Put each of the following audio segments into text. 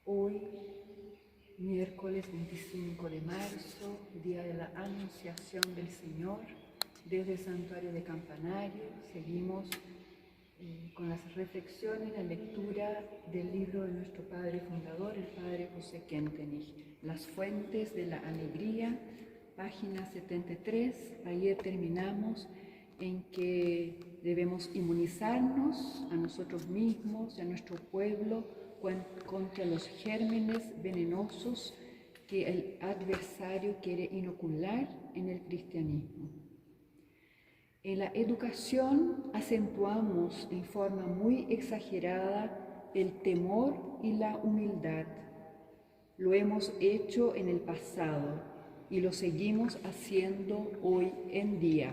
Hoy, miércoles 25 de marzo, día de la Anunciación del Señor, desde el Santuario de Campanario, seguimos con las reflexiones, la lectura del libro de nuestro Padre Fundador, el Padre José Kentenich, Las Fuentes de la Alegría, página 73. Ayer terminamos en que debemos inmunizarnos a nosotros mismos y a nuestro pueblo contra los gérmenes venenosos que el adversario quiere inocular en el cristianismo. En la educación acentuamos en forma muy exagerada el temor y la humildad. Lo hemos hecho en el pasado y lo seguimos haciendo hoy en día.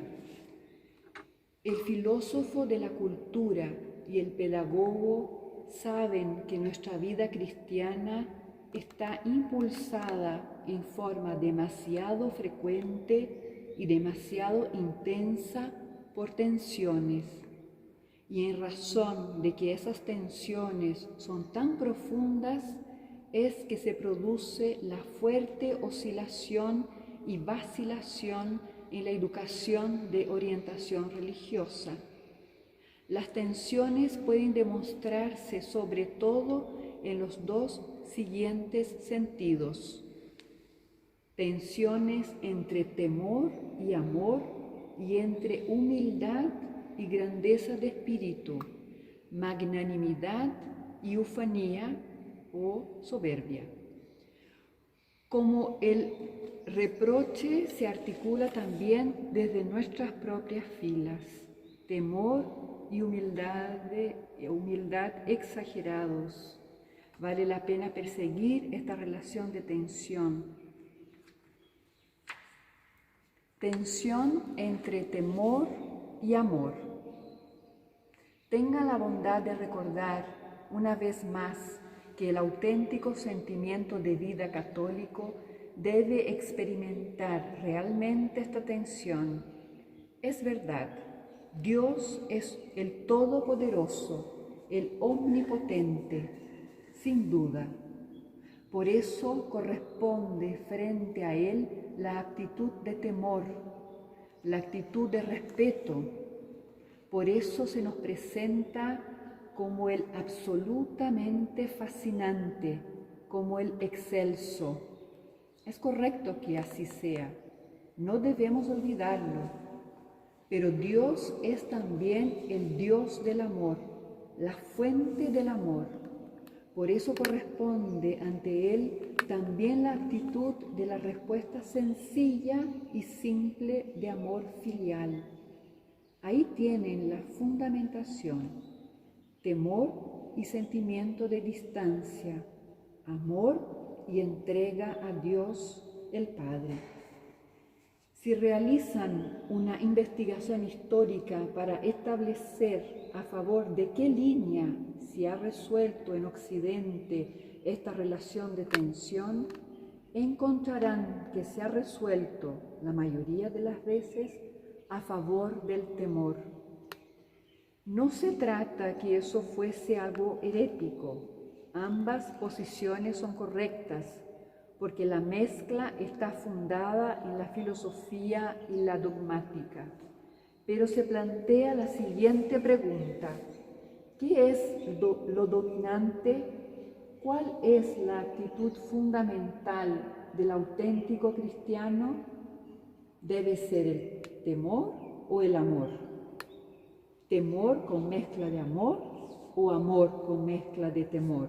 El filósofo de la cultura y el pedagogo saben que nuestra vida cristiana está impulsada en forma demasiado frecuente y demasiado intensa por tensiones. Y en razón de que esas tensiones son tan profundas, es que se produce la fuerte oscilación y vacilación en la educación de orientación religiosa. Las tensiones pueden demostrarse sobre todo en los dos siguientes sentidos: tensiones entre temor y amor y entre humildad y grandeza de espíritu, magnanimidad y ufanía o soberbia. Como el reproche se articula también desde nuestras propias filas, temor y humildad exagerados. Vale la pena perseguir esta relación de tensión. Tensión entre temor y amor. Tenga la bondad de recordar una vez más que el auténtico sentimiento de vida católico debe experimentar realmente esta tensión. Es verdad, Dios es el Todopoderoso, el Omnipotente, sin duda. Por eso corresponde frente a Él la actitud de temor, la actitud de respeto. Por eso se nos presenta como el absolutamente fascinante, como el excelso. Es correcto que así sea, no debemos olvidarlo, pero Dios es también el Dios del amor, la fuente del amor. Por eso corresponde ante Él también la actitud de la respuesta sencilla y simple de amor filial. Ahí tienen la fundamentación: temor y sentimiento de distancia, amor y entrega a Dios el Padre. Si realizan una investigación histórica para establecer a favor de qué línea se ha resuelto en Occidente esta relación de tensión, encontrarán que se ha resuelto la mayoría de las veces a favor del temor. No se trata que eso fuese algo herético. Ambas posiciones son correctas, porque la mezcla está fundada en la filosofía y la dogmática. Pero se plantea la siguiente pregunta: ¿qué es lo dominante? ¿Cuál es la actitud fundamental del auténtico cristiano? ¿Debe ser el temor o el amor? ¿Temor con mezcla de amor o amor con mezcla de temor?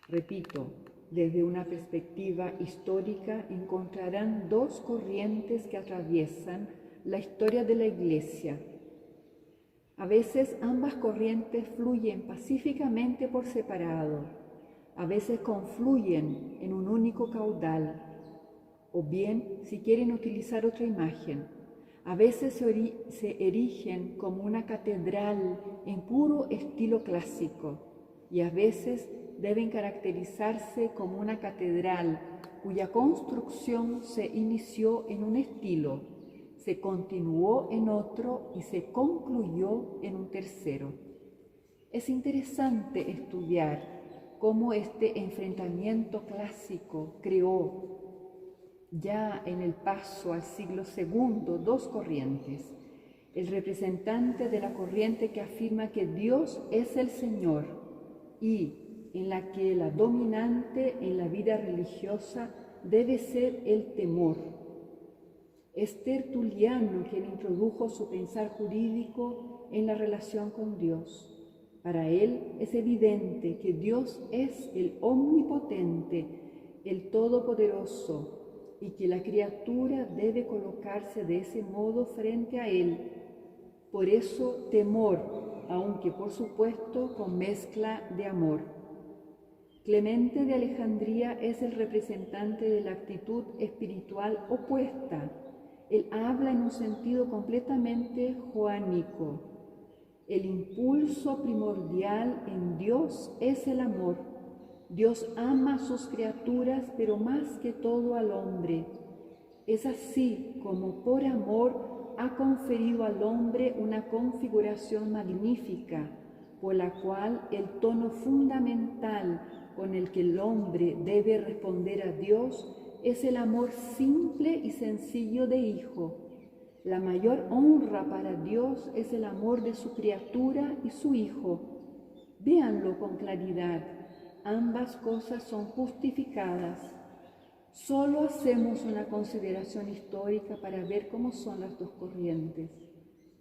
Repito, desde una perspectiva histórica encontrarán dos corrientes que atraviesan la historia de la Iglesia. A veces ambas corrientes fluyen pacíficamente por separado, a veces confluyen en un único caudal, o bien, si quieren utilizar otra imagen, a veces se erigen como una catedral en puro estilo clásico y a veces deben caracterizarse como una catedral cuya construcción se inició en un estilo, se continuó en otro y se concluyó en un tercero. Es interesante estudiar cómo este enfrentamiento clásico creó ya en el paso al siglo II dos corrientes. El representante de la corriente que afirma que Dios es el Señor y en la que la dominante en la vida religiosa debe ser el temor. Es Tertuliano quien introdujo su pensar jurídico en la relación con Dios. Para él es evidente que Dios es el omnipotente, el todopoderoso, y que la criatura debe colocarse de ese modo frente a él. Por eso temor, aunque por supuesto con mezcla de amor. Clemente de Alejandría es el representante de la actitud espiritual opuesta. Él habla en un sentido completamente joánico. El impulso primordial en Dios es el amor. Dios ama a sus criaturas, pero más que todo al hombre. Es así como por amor ha conferido al hombre una configuración magnífica, por la cual el tono fundamental con el que el hombre debe responder a Dios es el amor simple y sencillo de hijo. La mayor honra para Dios es el amor de su criatura y su hijo. Véanlo con claridad, ambas cosas son justificadas. Solo hacemos una consideración histórica para ver cómo son las dos corrientes.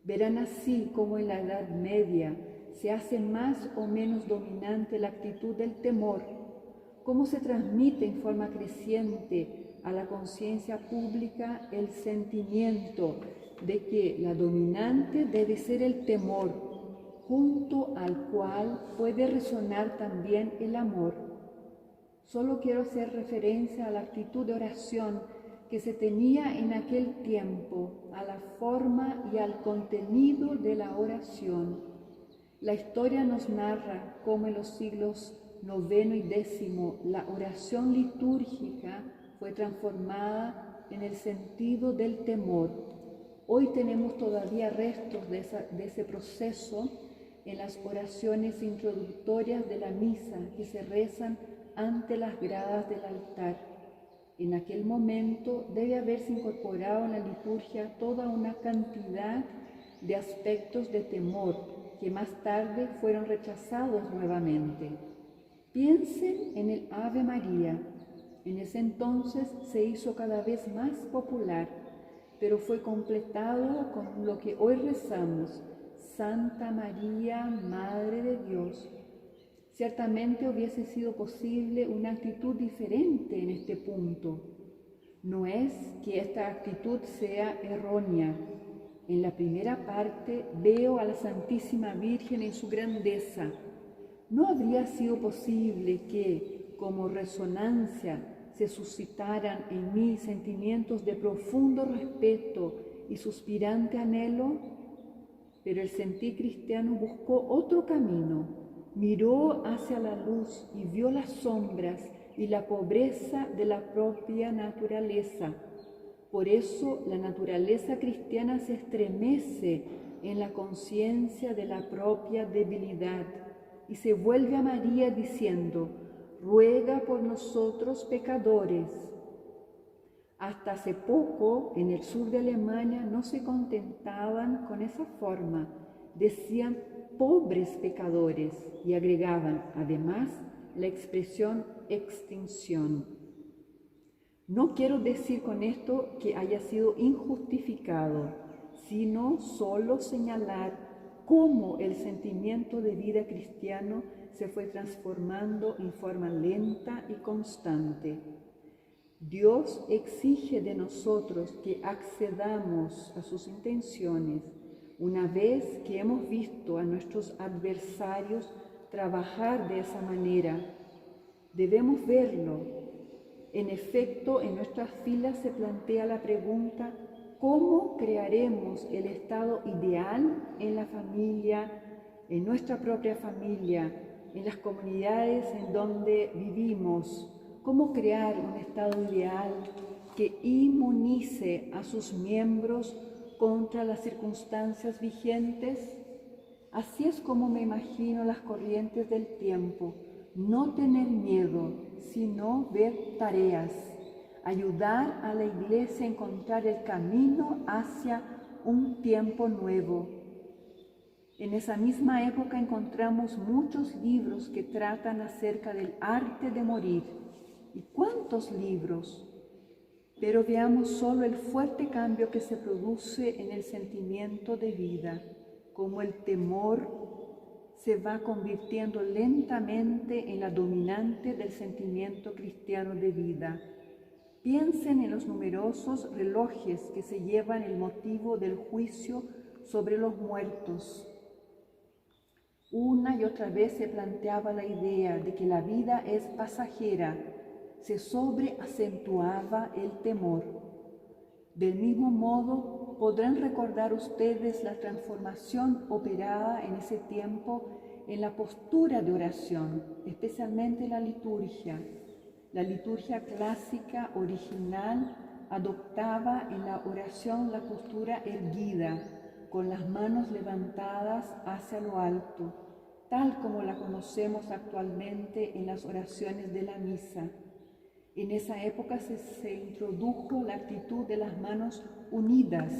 Verán así cómo en la Edad Media se hace más o menos dominante la actitud del temor, cómo se transmite en forma creciente a la conciencia pública el sentimiento de que la dominante debe ser el temor, junto al cual puede resonar también el amor. Solo quiero hacer referencia a la actitud de oración que se tenía en aquel tiempo, a la forma y al contenido de la oración. La historia nos narra cómo en los siglos IX y X la oración litúrgica fue transformada en el sentido del temor. Hoy tenemos todavía restos de ese proceso en las oraciones introductorias de la misa que se rezan ante las gradas del altar. En aquel momento debe haberse incorporado en la liturgia toda una cantidad de aspectos de temor que más tarde fueron rechazados nuevamente. Piensen en el Ave María. En ese entonces se hizo cada vez más popular, pero fue completado con lo que hoy rezamos: Santa María, Madre de Dios. Ciertamente hubiese sido posible una actitud diferente en este punto. No es que esta actitud sea errónea. En la primera parte veo a la Santísima Virgen en su grandeza. ¿No habría sido posible que, como resonancia, se suscitaran en mí sentimientos de profundo respeto y suspirante anhelo? Pero el sentir cristiano buscó otro camino, miró hacia la luz y vio las sombras y la pobreza de la propia naturaleza. Por eso la naturaleza cristiana se estremece en la conciencia de la propia debilidad y se vuelve a María diciendo: ruega por nosotros pecadores. Hasta hace poco, en el sur de Alemania, no se contentaban con esa forma. Decían pobres pecadores y agregaban, además, la expresión extinción. No quiero decir con esto que haya sido injustificado, sino solo señalar cómo el sentimiento de vida cristiano se fue transformando en forma lenta y constante. Dios exige de nosotros que accedamos a sus intenciones una vez que hemos visto a nuestros adversarios trabajar de esa manera. Debemos verlo. En efecto, en nuestras filas se plantea la pregunta: ¿cómo crearemos el estado ideal en la familia, en nuestra propia familia, en las comunidades en donde vivimos? ¿Cómo crear un estado ideal que inmunice a sus miembros contra las circunstancias vigentes? Así es como me imagino las corrientes del tiempo, no tener miedo, sino ver tareas, ayudar a la Iglesia a encontrar el camino hacia un tiempo nuevo. En esa misma época encontramos muchos libros que tratan acerca del arte de morir. ¿Y cuántos libros? Pero veamos solo el fuerte cambio que se produce en el sentimiento de vida, como el temor se va convirtiendo lentamente en la dominante del sentimiento cristiano de vida. Piensen en los numerosos relojes que se llevan el motivo del juicio sobre los muertos. Una y otra vez se planteaba la idea de que la vida es pasajera, se sobreacentuaba el temor. Del mismo modo, podrán recordar ustedes la transformación operada en ese tiempo en la postura de oración, especialmente la liturgia. La liturgia clásica original adoptaba en la oración la postura erguida, con las manos levantadas hacia lo alto, tal como la conocemos actualmente en las oraciones de la misa. En esa época se introdujo la actitud de las manos unidas,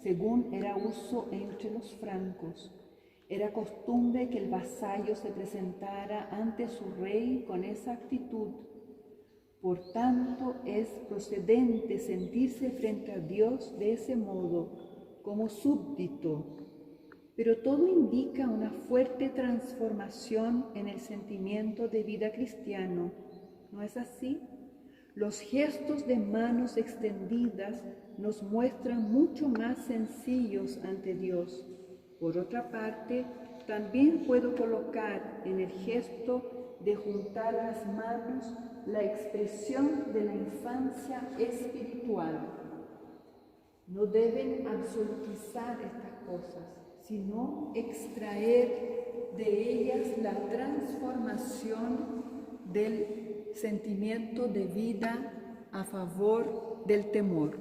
según era uso entre los francos. Era costumbre que el vasallo se presentara ante su rey con esa actitud. Por tanto, es procedente sentirse frente a Dios de ese modo, como súbdito. Pero todo indica una fuerte transformación en el sentimiento de vida cristiano. ¿No es así? Los gestos de manos extendidas nos muestran mucho más sencillos ante Dios. Por otra parte, también puedo colocar en el gesto de juntar las manos la expresión de la infancia espiritual. No deben absolutizar estas cosas, sino extraer de ellas la transformación del sentimiento de vida a favor del temor.